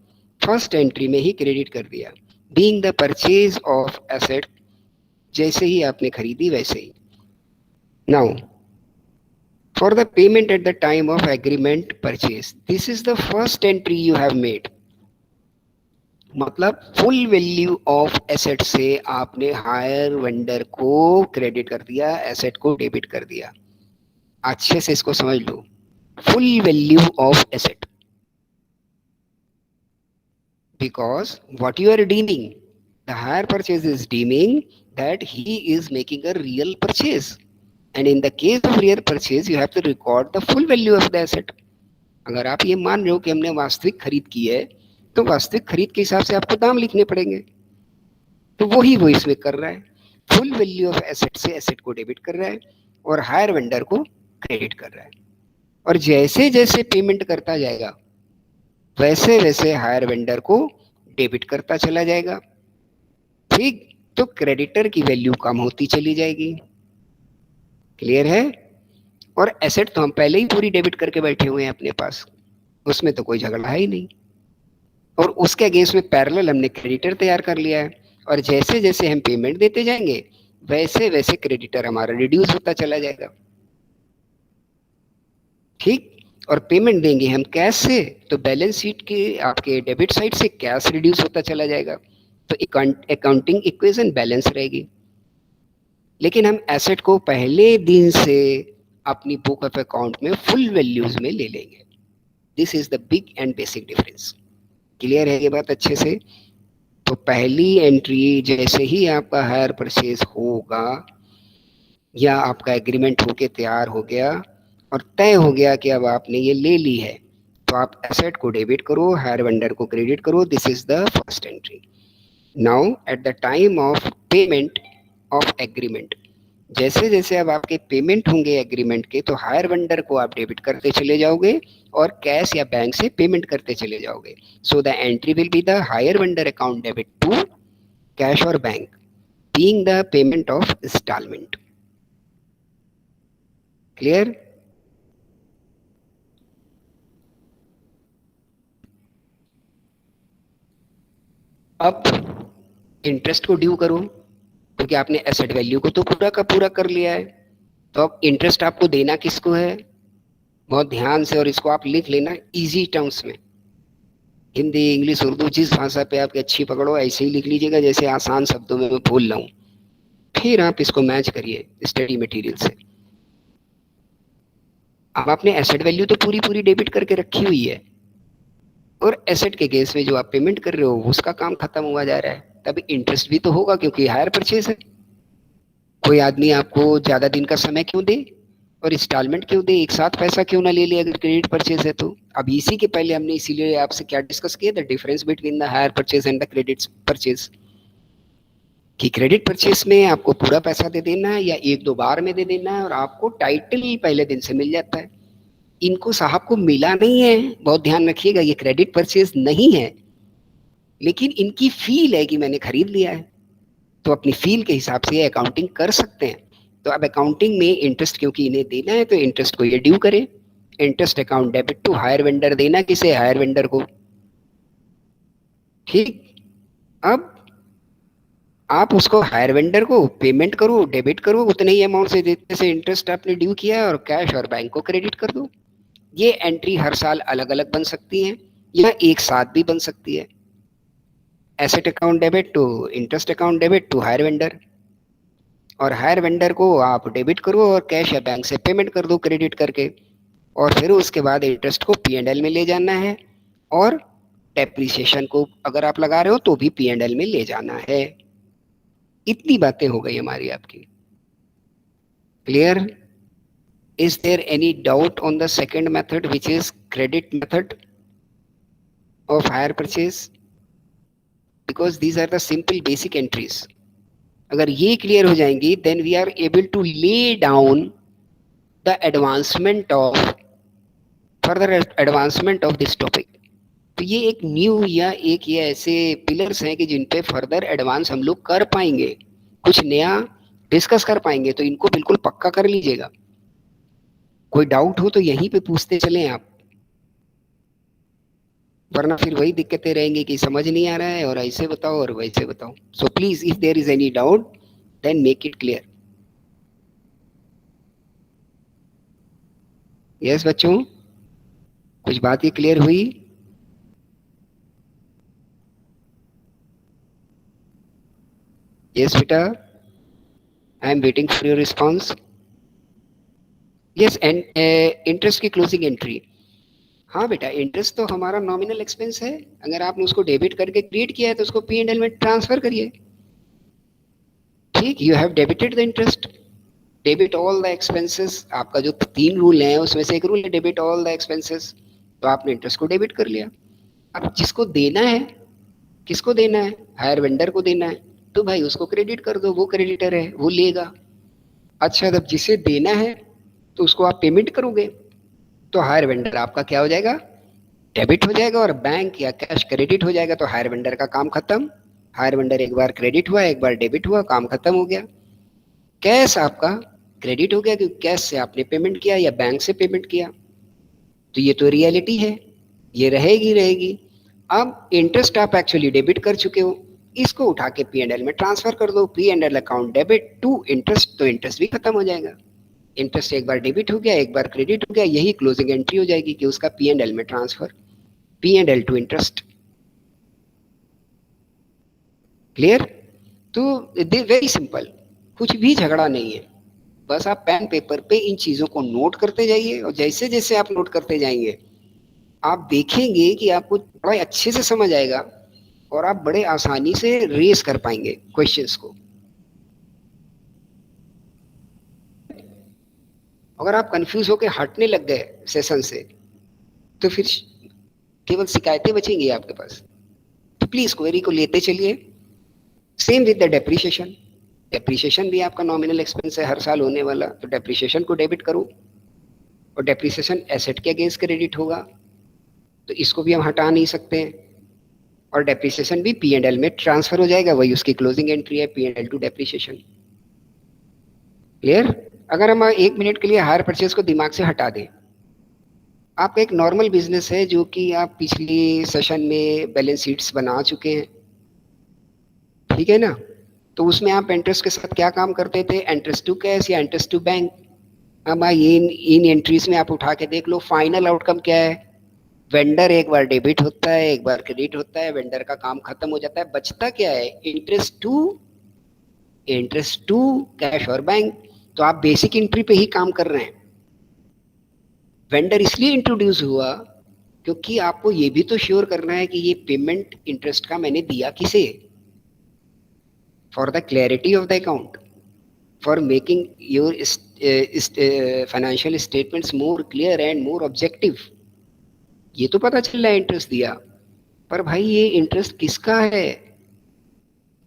फर्स्ट एंट्री में ही क्रेडिट कर दिया, being the purchase of asset, जैसे ही आपने खरीदी वैसे ही. Now for the payment at the time of agreement purchase, this is the first entry you have made. मतलब फुल वैल्यू ऑफ एसेट से आपने हायर वेंडर को क्रेडिट कर दिया, एसेट को डेबिट कर दिया. अच्छे से इसको समझ लो, full value of asset, because what you are deeming, the hire purchase is deeming that he is making a real purchase, and in the case of real purchase you have to record the full value of the asset. अगर आप ये मान रहे हो कि हमने वास्तविक खरीद की है तो वास्तविक खरीद के हिसाब से आपको दाम लिखने पड़ेंगे, तो वही वो इसमें कर रहा है, फुल वैल्यू ऑफ एसेट से एसेट को डेबिट कर रहा है और हायर वेंडर को क्रेडिट कर रहा है. और जैसे जैसे पेमेंट करता जाएगा वैसे वैसे हायर वेंडर को डेबिट करता चला जाएगा। ठीक, तो क्रेडिटर की वैल्यू कम होती चली जाएगी। क्लियर है? और एसेट तो हम पहले ही पूरी डेबिट करके बैठे हुए हैं अपने पास, उसमें तो कोई झगड़ा है ही नहीं। और उसके अगेंस्ट में पैरेलल हमने क्रेडिटर तैयार कर लिया है, और जैसे जैसे हम पेमेंट देते जाएंगे वैसे वैसे क्रेडिटर हमारा रिड्यूस होता चला जाएगा। ठीक, और पेमेंट देंगे हम कैश से, तो बैलेंस शीट के आपके डेबिट साइड से कैश रिड्यूस होता चला जाएगा, तो अकाउंटिंग इक्वेशन बैलेंस रहेगी। लेकिन हम एसेट को पहले दिन से अपनी बुक ऑफ अकाउंट में फुल वैल्यूज में ले लेंगे। This is the big and basic difference. Clear है ये बात अच्छे से? तो पहली एंट्री जैसे ही आपका हायर परचेज होगा या आपका एग्रीमेंट होके तैयार हो गया और तय हो गया कि अब आपने ये ले ली है, तो आप एसेट को डेबिट करो, हायर वेंडर को क्रेडिट करो। This is the first entry. Now at the time of payment of agreement, जैसे जैसे अब आपके पेमेंट होंगे एग्रीमेंट के, तो हायर वेंडर को आप डेबिट करते चले जाओगे और कैश या बैंक से पेमेंट करते चले जाओगे। So the entry will be the hire vendor account debit to cash और bank, being the payment of instalment. Clear? अब इंटरेस्ट को ड्यू करो, क्योंकि आपने एसेट वैल्यू को तो पूरा का पूरा कर लिया है। तो अब इंटरेस्ट आपको देना किसको है? बहुत ध्यान से, और इसको आप लिख लेना इजी टर्म्स में। हिंदी, इंग्लिश, उर्दू, जिस भाषा पे आपकी अच्छी पकड़ो ऐसे ही लिख लीजिएगा जैसे आसान शब्दों में मैं बोल रहा हूँ। फिर आप इसको मैच करिए स्टडी मटेरियल से। अब आपने एसेट वैल्यू तो पूरी पूरी डेबिट करके रखी हुई है, और एसेट के केस में जो आप पेमेंट कर रहे हो उसका काम खत्म हुआ जा रहा है। तब इंटरेस्ट भी तो होगा, क्योंकि हायर परचेज है। कोई आदमी आपको ज्यादा दिन का समय क्यों दे और इंस्टॉलमेंट क्यों दे, एक साथ पैसा क्यों ना ले ले अगर क्रेडिट परचेज है तो? अब इसी के पहले हमने इसीलिए आपसे क्या डिस्कस किया, the difference between the hire purchase and the credit purchase. कि क्रेडिट परचेज में आपको पूरा पैसा दे देना है या एक दो बार में दे देना है, और आपको टाइटल पहले दिन से मिल जाता है। इनको साहब को मिला नहीं है, बहुत ध्यान रखिएगा, ये क्रेडिट परचेज नहीं है, लेकिन इनकी फील है कि मैंने खरीद लिया है, तो अपनी फील के हिसाब से अकाउंटिंग कर सकते हैं। तो अब अकाउंटिंग में इंटरेस्ट क्योंकि इन्हें देना है, तो इंटरेस्ट को ये ड्यू करें। Interest account debit to hire vendor, देना किसे? हायर वेंडर को। ठीक, अब आप उसको हायर वेंडर को पेमेंट करो, डेबिट करो उतने ही अमाउंट से देते से इंटरेस्ट आपने ड्यू किया, और कैश और बैंक को क्रेडिट कर दो। ये एंट्री हर साल अलग अलग बन सकती है या एक साथ भी बन सकती है। Asset account debit to interest account debit to hire vendor, और हायर वेंडर को आप डेबिट करो और कैश या बैंक से पेमेंट कर दो क्रेडिट करके, और फिर उसके बाद इंटरेस्ट को P&L में ले जाना है, और डेप्रिसिएशन को अगर आप लगा रहे हो तो भी P&L में ले जाना है। इतनी बातें हो गई हमारी आपकी। Clear? Is there any doubt on the second method which is credit method of hire purchase? Because these are the simple basic entries. अगर ये क्लियर हो जाएंगी then we are able to lay down the advancement of further advancement of this topic. तो ये एक न्यू या एक ये ऐसे पिलर्स हैं कि जिन पे फर्दर एडवांस हम लोग कर पाएंगे, कुछ नया डिस्कस कर पाएंगे, तो इनको बिल्कुल पक्का कर लीजिएगा। कोई डाउट हो तो यहीं पे पूछते चलें आप, वरना फिर वही दिक्कतें रहेंगी कि समझ नहीं आ रहा है और ऐसे बताओ और वैसे बताओ। So please if there is any doubt then make it clear. Yes बच्चों, कुछ बात ये क्लियर हुई? यस बेटा, I am waiting for your response. Yes, and interest की क्लोजिंग एंट्री। हाँ बेटा, इंटरेस्ट तो हमारा नॉमिनल एक्सपेंस है। अगर आपने उसको डेबिट करके क्रिएट किया है तो उसको P&L में ट्रांसफर करिए। ठीक, you have debited the interest, debit all the expenses. आपका जो 3 रूल है उसमें से एक रूल है डेबिट ऑल द एक्सपेंसेस, तो आपने इंटरेस्ट को डेबिट कर लिया। अब जिसको देना है, किसको देना है? हायर वेंडर को देना है, तो भाई उसको क्रेडिट कर दो, वो क्रेडिटर है, वो लेगा। अच्छा, जब जिसे देना है तो उसको आप पेमेंट करोगे, तो हायर वेंडर आपका क्या हो जाएगा, डेबिट हो जाएगा, और बैंक या कैश क्रेडिट हो जाएगा। तो हायर वेंडर का काम खत्म। हायर वेंडर एक बार क्रेडिट हुआ, एक बार डेबिट हुआ, काम खत्म हो गया। कैश आपका क्रेडिट हो गया क्योंकि कैश से आपने पेमेंट किया या बैंक से पेमेंट किया। तो ये तो रियलिटी है, ये रहेगी रहेगी। अब इंटरेस्ट आप एक्चुअली डेबिट कर चुके हो, इसको उठा के P&L में ट्रांसफर कर दो। P&L account debit to interest, तो इंटरेस्ट भी खत्म हो जाएगा। इंटरेस्ट एक बार डेबिट हो गया, एक बार क्रेडिट हो गया, यही क्लोजिंग एंट्री हो जाएगी कि उसका P&L में transfer, P&L to interest. Clear? तो वेरी सिंपल, कुछ भी झगड़ा नहीं है। बस आप पेन पेपर पे इन चीजों को नोट करते जाइए, और जैसे जैसे आप नोट करते जाएंगे आप देखेंगे कि आपको बड़ा अच्छे से समझ आएगा, और आप बड़े आसानी से रेस कर पाएंगे क्वेश्चंस को। अगर आप कंफ्यूज होकर हटने लग गए सेशन से, तो फिर केवल शिकायतें बचेंगी आपके पास। तो प्लीज क्वेरी को लेते चलिए। Same with the depreciation. Depreciation भी आपका नॉमिनल एक्सपेंस है हर साल होने वाला, तो डेप्रिसिएशन को डेबिट करो, और डेप्रिसिएशन एसेट के अगेंस्ट क्रेडिट होगा, तो इसको भी हम हटा नहीं सकते हैं। और डेप्रिसिएशन भी P&L में ट्रांसफर हो जाएगा, वही उसकी क्लोजिंग एंट्री है, P&L टू डेप्रिसिएशन। क्लियर? अगर हम 1 मिनट के लिए हायर परचेज को दिमाग से हटा दें, आप एक नॉर्मल बिजनेस है जो कि आप पिछली सेशन में बैलेंस शीट्स बना चुके हैं, ठीक है ना? तो उसमें आप इंटरेस्ट के साथ क्या काम करते थे, इंटरेस्ट टू कैश या इंटरेस्ट टू बैंक। अब इन एंट्रीज में आप उठा के देख लो, फाइनल आउटकम क्या है। वेंडर एक बार डेबिट होता है, एक बार क्रेडिट होता है, वेंडर का काम खत्म हो जाता है, बचता क्या है, इंटरेस्ट टू कैश और बैंक। तो आप बेसिक एंट्री पे ही काम कर रहे हैं। वेंडर इसलिए इंट्रोड्यूस हुआ क्योंकि आपको ये भी तो श्योर करना है कि ये पेमेंट इंटरेस्ट का मैंने दिया किसे, for the clarity of the account, for making your financial statements more clear and more objective. ये तो पता चल रहा है इंटरेस्ट दिया, पर भाई ये इंटरेस्ट किसका है,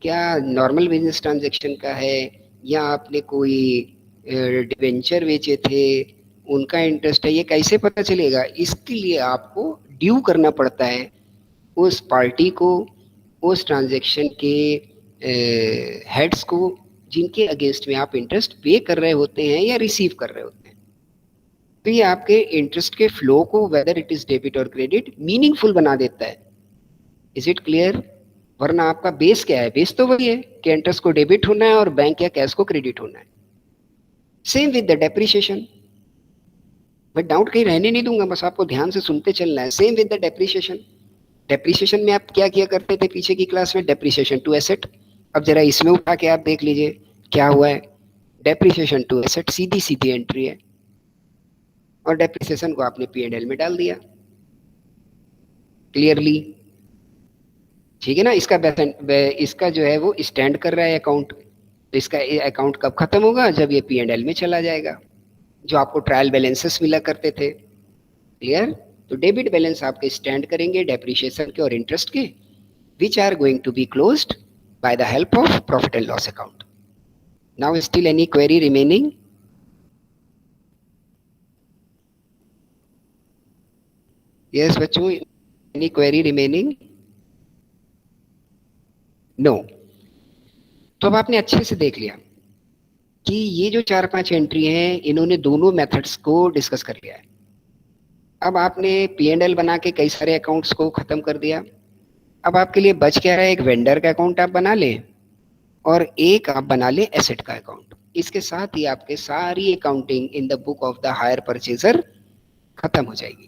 क्या नॉर्मल बिजनेस ट्रांजैक्शन का है, या आपने कोई डिवेंचर बेचे थे उनका इंटरेस्ट है, ये कैसे पता चलेगा? इसके लिए आपको ड्यू करना पड़ता है उस पार्टी को, उस ट्रांजैक्शन के हेड्स को, जिनके अगेंस्ट में आप इंटरेस्ट पे कर रहे होते हैं या रिसीव कर रहे होते हैं। तो ये आपके इंटरेस्ट के फ्लो को, वेदर इट इज डेबिट और क्रेडिट, मीनिंगफुल बना देता है। Is it clear? वरना आपका बेस क्या है? बेस तो वही है कि इंटरेस्ट को डेबिट होना है और बैंक या कैश को क्रेडिट होना है। Same with the depreciation. मैं डाउट कहीं रहने नहीं दूंगा, बस आपको ध्यान से सुनते चलना है। Same with the depreciation. Depreciation में आप क्या किया करते थे पीछे की क्लास में? Depreciation to asset. अब जरा इसमें उठा के आप देख लीजिए क्या हुआ है। डेप्रिसिएशन टू एसेट सीधी सीधी एंट्री है, और डेप्रिसिएशन को आपने P&L में डाल दिया क्लियरली, ठीक है ना? इसका जो है वो स्टैंड कर रहा है अकाउंट। तो इसका अकाउंट कब खत्म होगा? जब ये P&L में चला जाएगा, जो आपको ट्रायल बैलेंसेस मिला करते थे। क्लियर? तो डेबिट बैलेंस आपके स्टैंड करेंगे डेप्रिसिएशन के और इंटरेस्ट के, which are going to be closed by the help of profit and loss account. Now still any query remaining? Yes बच्चों, एनी क्वेरी रिमेनिंग? नो। तो अब आपने अच्छे से देख लिया कि ये जो 4-5 एंट्री हैं, इन्होंने दोनों मेथड्स को डिस्कस कर लिया है। अब आपने P&L बना के कई सारे अकाउंट्स को खत्म कर दिया। अब आपके लिए बच क्या रहा है? एक वेंडर का अकाउंट आप बना लें, और एक आप बना लें एसेट का अकाउंट। इसके साथ ही आपके सारी accounting in the book of the hire purchaser खत्म हो जाएगी।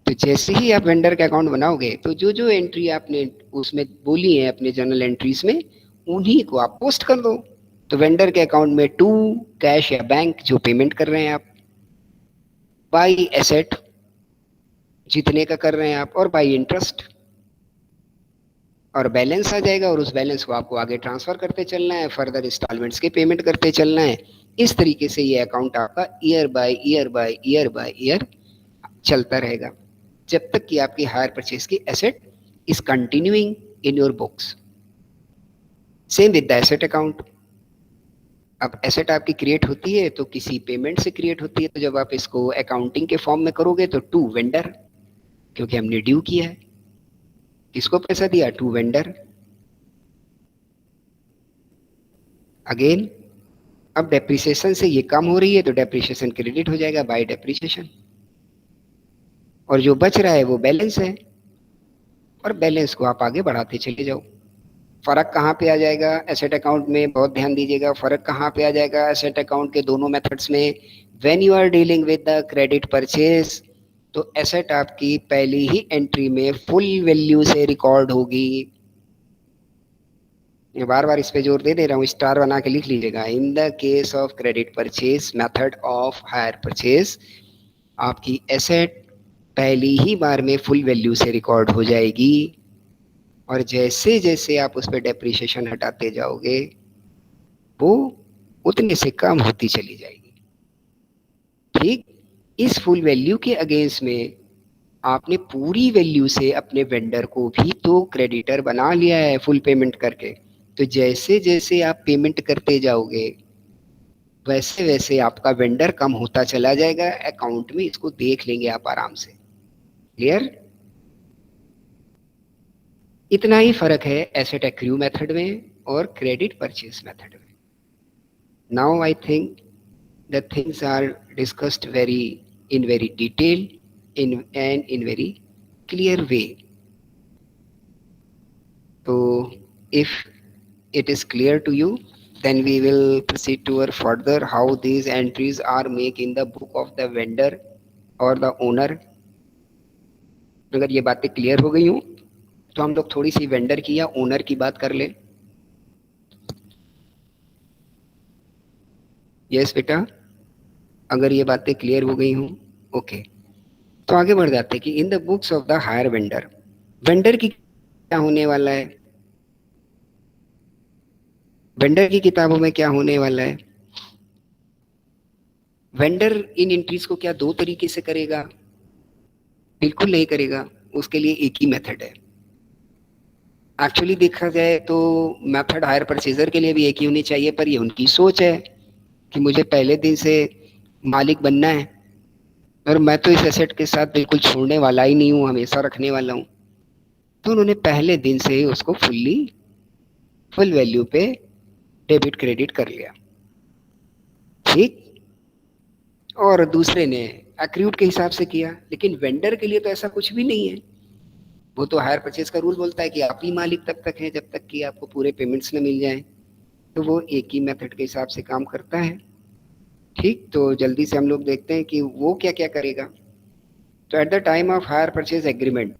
तो जैसे ही आप वेंडर का अकाउंट बनाओगे, तो जो जो एंट्री आपने उसमें बोली है अपने जर्नल एंट्रीज में, उन्हीं को आप पोस्ट कर दो। तो वेंडर के अकाउंट में टू कैश या बैंक जो पेमेंट कर रहे हैं आप, बाई एसेट जितने का कर रहे हैं आप, और बाई इंटरेस्ट, और बैलेंस आ जाएगा, और उस बैलेंस को आपको आगे ट्रांसफर करते चलना है, फर्दर इंस्टॉलमेंट्स के पेमेंट करते चलना है। इस तरीके से ये अकाउंट आपका year by year by year by year चलता रहेगा, जब तक कि आपकी हायर परचेज की asset is continuing in your books. Same with the asset account. अब एसेट आपकी क्रिएट होती है तो किसी पेमेंट से क्रिएट होती है, तो जब आप इसको अकाउंटिंग के फॉर्म में करोगे तो टू वेंडर, क्योंकि हमने ड्यू किया है। किसको पैसा दिया? To vendor. अगेन अब डेप्रिसिएशन से ये कम हो रही है तो डेप्रिसिएशन क्रेडिट हो जाएगा बाय डेप्रिसिएशन, और जो बच रहा है वो बैलेंस है, और बैलेंस को आप आगे बढ़ाते चले जाओ। फर्क कहाँ पे आ जाएगा एसेट अकाउंट में? बहुत ध्यान दीजिएगा, फर्क कहाँ पे आ जाएगा एसेट अकाउंट के दोनों मेथड्स में? When you are dealing with the credit purchase, तो एसेट आपकी पहली ही एंट्री में फुल वैल्यू से रिकॉर्ड होगी। मैं बार बार इस पे जोर दे दे रहा हूँ, स्टार बना के लिख लीजिएगा। इन the case of credit purchase method of hire purchase, आपकी एसेट पहली ही बार में फुल वैल्यू से रिकॉर्ड हो जाएगी, और जैसे जैसे आप उस पर डेप्रिसिएशन हटाते जाओगे वो उतने से कम होती चली जाएगी। ठीक, इस फुल वैल्यू के अगेंस्ट में आपने पूरी वैल्यू से अपने वेंडर को भी तो क्रेडिटर बना लिया है फुल पेमेंट करके, तो जैसे जैसे आप पेमेंट करते जाओगे वैसे वैसे आपका वेंडर कम होता चला जाएगा अकाउंट में। इसको देख लेंगे आप आराम से। क्लियर? इतना ही फर्क है एसेट एक्रू मेथड में और क्रेडिट परचेज मेथड में। Now I think the things are discussed in very detail and in very clear way. So if it is clear to you, then we will proceed to further how these entries are made in the book of the vendor or the owner. अगर ये बातें क्लियर हो गई हूँ तो हम लोग थोड़ी सी वेंडर की या ओनर की बात कर लें। यस बेटा, अगर ये बातें क्लियर हो गई हूँ, ओके। तो आगे बढ़ जाते हैं कि in the books of the hire vendor, vendor की क्या होने वाला है? वेंडर की किताबों में क्या होने वाला है? वेंडर इन एंट्रीज को क्या दो तरीके से करेगा? बिल्कुल नहीं करेगा, उसके लिए एक ही मेथड है। एक्चुअली देखा जाए तो मेथड हायर परचेजर के लिए भी एक ही होनी चाहिए, पर ये उनकी सोच है कि मुझे पहले दिन से मालिक बनना है और मैं तो इस एसेट के साथ बिल्कुल छोड़ने वाला ही नहीं हूँ, हमेशा रखने वाला हूँ। तो उन्होंने पहले दिन से ही उसको फुल वैल्यू पे डेबिट क्रेडिट कर लिया। ठीक, और दूसरे ने एक्रूड के हिसाब से किया। लेकिन वेंडर के लिए तो ऐसा कुछ भी नहीं है, वो तो हायर परचेज का रूल बोलता है कि आप ही मालिक तब तक हैं जब तक कि आपको पूरे पेमेंट्स न मिल जाएं, तो वो एक ही मेथड के हिसाब से काम करता है। ठीक, तो जल्दी से हम लोग देखते हैं कि वो क्या क्या करेगा। तो eight the time of hire purchase agreement,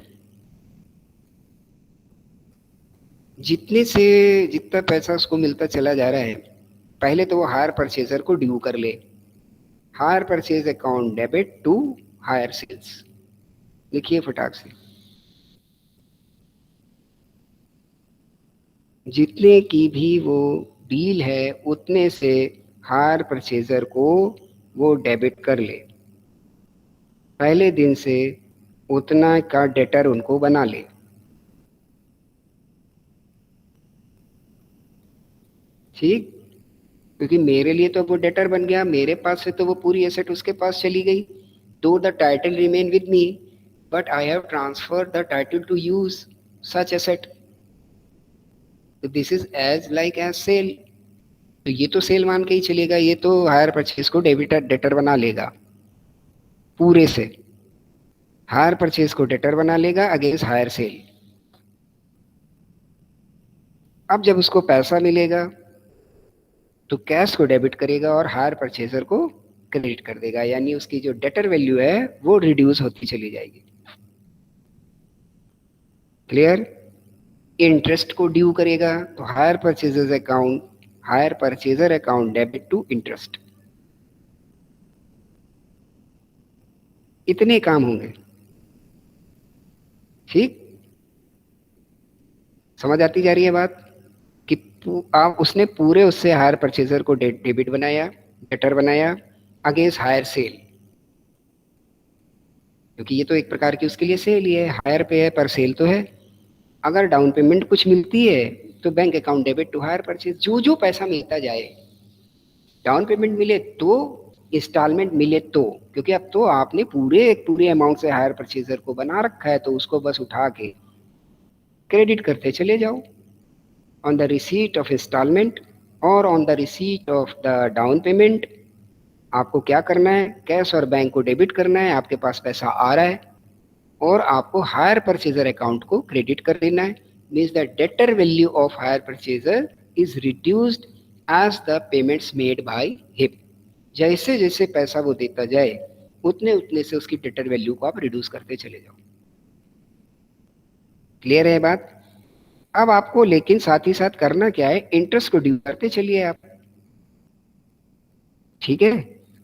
जितना पैसा उसको मिलता चला जा रहा है, पहले तो वो हायर परचेजर को ड्यू कर ले। Hire purchase account debit to hire sales, लिखिए फटाक से। जितने की भी वो डील है उतने से हायर परचेजर को वो डेबिट कर ले, पहले दिन से उतना का डेटर उनको बना ले। ठीक, क्योंकि मेरे लिए तो वो डेटर बन गया, मेरे पास से तो वो पूरी एसेट उसके पास चली गई। Though the title remain with me but I have transferred the title to use such asset, तो this is as like as sale. तो ये तो सेल मान के ही चलेगा, ये तो हायर परचेज को डेटर बना लेगा पूरे से। हायर परचेज को डेटर बना लेगा अगेंस्ट हायर सेल। अब जब उसको पैसा मिलेगा तो कैश को डेबिट करेगा और हायर परचेजर को क्रेडिट कर देगा, यानी उसकी जो डेटर वैल्यू है वो रिड्यूस होती चली जाएगी। क्लियर? इंटरेस्ट को ड्यू करेगा तो hire purchaser account debit to interest. इतने काम होंगे। ठीक, समझ आती जा रही है बात कि आप उसने पूरे उससे हायर परचेजर को डेबिट बनाया, डेटर बनाया अगेंस्ट हायर सेल, क्योंकि ये तो एक प्रकार की उसके लिए सेल ही है, हायर पे है पर सेल तो है। अगर डाउन पेमेंट कुछ मिलती है तो bank account debit to hire purchase, जो जो पैसा मिलता जाए डाउन पेमेंट मिले तो, इंस्टॉलमेंट मिले तो, क्योंकि अब तो आपने पूरे अमाउंट से हायर परचेजर को बना रखा है, तो उसको बस उठा के क्रेडिट करते चले जाओ on the receipt of instalment और on the receipt of the down payment. आपको क्या करना है, कैश और बैंक को डेबिट करना है, आपके पास पैसा आ रहा है और आपको हायर परचेजर अकाउंट को क्रेडिट कर देना है। Means the debtor value of hire purchaser is reduced as the payments made by him. जैसे जैसे पैसा वो देता जाए उतने उतने से उसकी डेटर वैल्यू को आप रिड्यूस करते चले जाओ। क्लियर है बात? अब आपको लेकिन साथ ही साथ करना क्या है, इंटरेस्ट को ड्यू करते चलिए आप। ठीक है,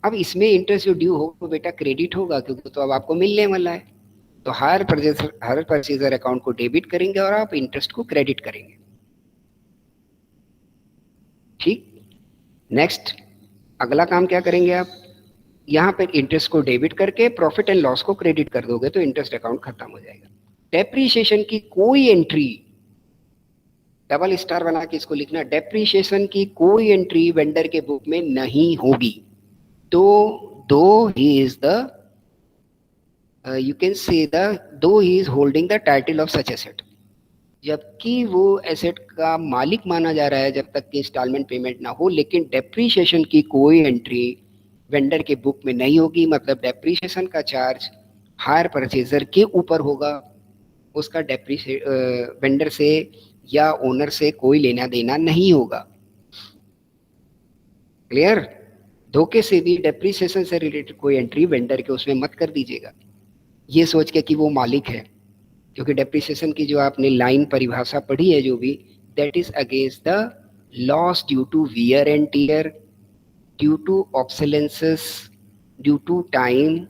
अब इसमें इंटरेस्ट जो ड्यू होगा बेटा क्रेडिट होगा, क्योंकि तो अब आपको मिलने वाला है। तो हर परचेजर अकाउंट को डेबिट करेंगे और आप इंटरेस्ट को क्रेडिट करेंगे। ठीक, नेक्स्ट अगला काम क्या करेंगे आप, यहां पर इंटरेस्ट को डेबिट करके प्रॉफिट एंड लॉस को क्रेडिट कर दोगे तो इंटरेस्ट अकाउंट खत्म हो जाएगा। डेप्रीशिएशन की कोई एंट्री, डबल स्टार बना के इसको लिखना, डेप्रीशिएशन की कोई एंट्री वेंडर के बुक में नहीं होगी। तो दो he is the you can say though he is holding the title of such asset, जबकि वो एसेट का मालिक माना जा रहा है जब तक कि इंस्टॉलमेंट पेमेंट ना हो, लेकिन डेप्रीशिएशन की कोई एंट्री वेंडर के बुक में नहीं होगी। मतलब डेप्रीशिएशन का चार्ज हायर परचेजर के ऊपर होगा, उसका वेंडर से या ओनर से कोई लेना देना नहीं होगा। क्लियर? धोखे से भी डेप्रीशिएशन से रिलेटेड कोई एंट्री वेंडर के उसमें मत कर दीजिएगा, ये सोच के कि वो मालिक है, क्योंकि डेप्रीशिएशन की जो आपने लाइन परिभाषा पढ़ी है जो भी, that is against the loss due to wear and tear, due to obsolesces, due to time.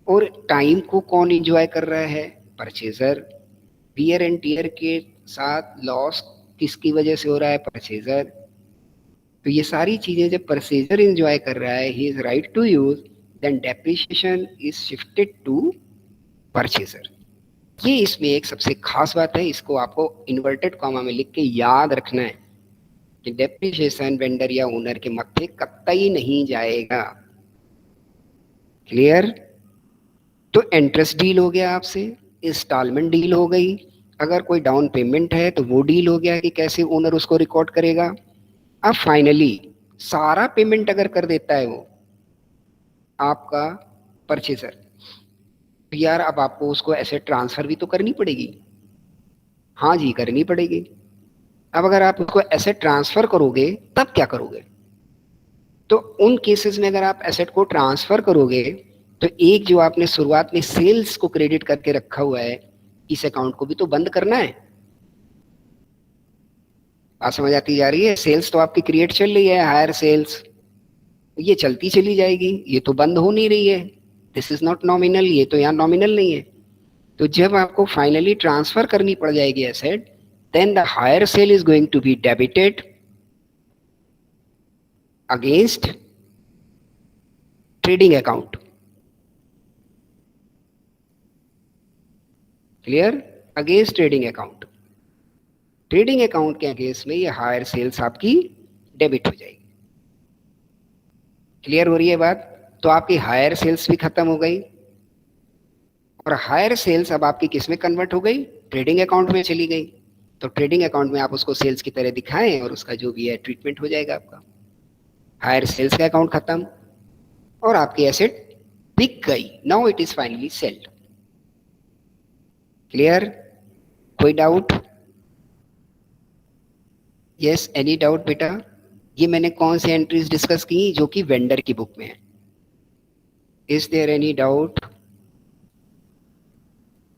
और टाइम को कौन एंजॉय कर रहा है, परचेजर। वियर एंड टीयर के साथ लॉस किसकी वजह से हो रहा है, परचेजर। तो ये सारी चीजें जब परचेजर एंजॉय कर रहा है, he is right to use, then depreciation is shifted to purchaser. ये इसमें एक सबसे खास बात है, इसको आपको इन्वर्टेड कॉमा में लिख के याद रखना है कि डेप्रीशिएशन वेंडर या ओनर के मत्थे कतई नहीं जाएगा। क्लियर? तो इंटरेस्ट डील हो गया आपसे, इंस्टॉलमेंट डील हो गई, अगर कोई डाउन पेमेंट है तो वो डील हो गया कि कैसे ओनर उसको रिकॉर्ड करेगा। अब फाइनली सारा पेमेंट अगर कर देता है वो आपका परचेजर, तो यार अब आपको उसको एसेट ट्रांसफर भी तो करनी पड़ेगी। हाँ जी, करनी पड़ेगी। अब अगर आप उसको एसेट ट्रांसफर करोगे तब क्या करोगे, तो उन केसेस में अगर आप एसेट को ट्रांसफर करोगे तो एक जो आपने शुरुआत में सेल्स को क्रेडिट करके रखा हुआ है, इस अकाउंट को भी तो बंद करना है। बात समझ आती जा रही है? सेल्स तो आपकी क्रिएट चल रही है, हायर सेल्स, ये चलती चली जाएगी, ये तो बंद हो नहीं रही है। दिस इज नॉट नॉमिनल, ये तो यहाँ नॉमिनल नहीं है। तो जब आपको फाइनली ट्रांसफर करनी पड़ जाएगी asset, then the hire sale is going to be debited against trading account. Clear? Against trading account. Trading account के अगेंस्ट में ये हायर सेल्स आपकी डेबिट हो जाएगी। क्लियर हो रही है बात? तो आपकी हायर सेल्स भी खत्म हो गई, और हायर सेल्स अब आपकी किस में कन्वर्ट हो गई, ट्रेडिंग अकाउंट में चली गई। तो ट्रेडिंग अकाउंट में आप उसको सेल्स की तरह दिखाएं और उसका जो भी है ट्रीटमेंट हो जाएगा आपका। हायर सेल्स का अकाउंट खत्म और आपकी एसेट बिक गई। Now it is finally sailed. Clear? कोई डाउट? यस, एनी डाउट बेटा? ये मैंने कौन सी एंट्रीज डिस्कस की जो कि वेंडर की बुक में है? Is there any doubt?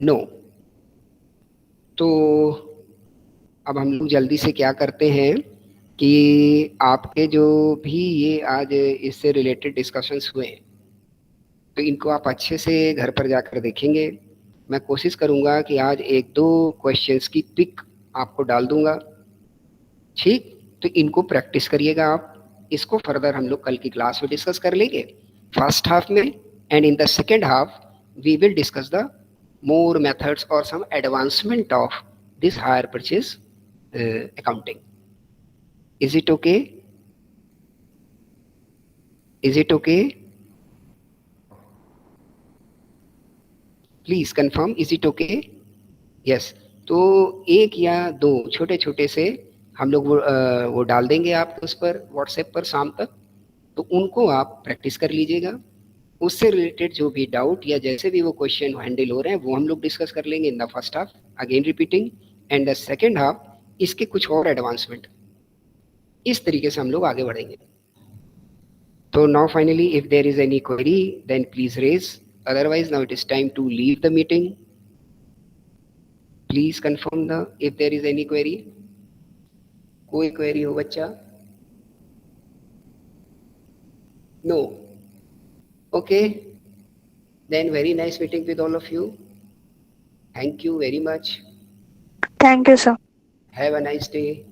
No. तो अब हम लोग जल्दी से क्या करते हैं कि आपके जो भी ये आज इससे रिलेटेड डिस्कशंस हुए तो इनको आप अच्छे से घर पर जाकर देखेंगे। मैं कोशिश करूंगा कि आज एक दो क्वेश्चंस की पिक आपको डाल दूंगा। ठीक, तो इनको प्रैक्टिस करिएगा आप। इसको फर्दर हम लोग कल की क्लास में डिस्कस कर लेंगे फर्स्ट हाफ में, and in the second half we will discuss the more methods or some advancement of this hire purchase accounting. Is it okay? Is it okay? Please confirm, is it okay? Yes. तो एक या दो छोटे छोटे से हम लोग वो डाल देंगे आपको उस पर व्हाट्सएप पर शाम तक, तो उनको आप प्रैक्टिस कर लीजिएगा। उससे रिलेटेड जो भी डाउट या जैसे भी वो क्वेश्चन हैंडल हो रहे हैं वो हम लोग डिस्कस कर लेंगे in the first half, again repeating, and the second half इसके कुछ और एडवांसमेंट, इस तरीके से हम लोग आगे बढ़ेंगे। तो now finally if there is any query then please raise, otherwise now it is time to leave the meeting. Please confirm the if there is any query. कोई query हो बच्चा? No. Okay. Then very nice meeting with all of you. Thank you very much. Thank you, sir. Have a nice day.